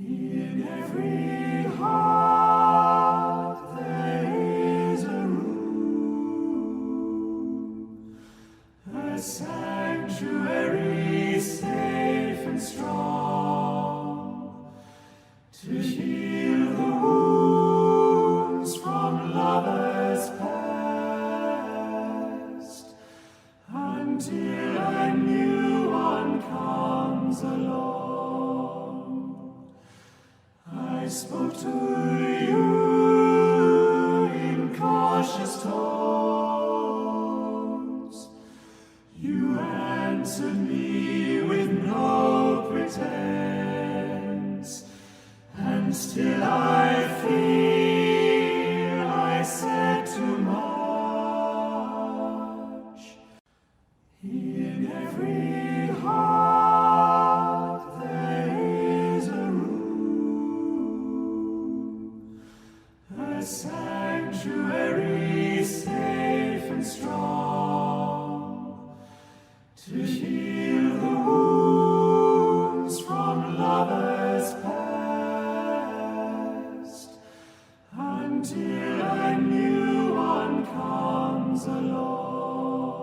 In every heart there is a room, a sanctuary safe and strong, to heal the wounds from lovers past, until a new one comes along. I spoke to you in cautious tones. You answered me with no pretense, and still I fear I said too much. In every heart there is a room, a sanctuary safe and strong, to heal the wounds from lovers past, until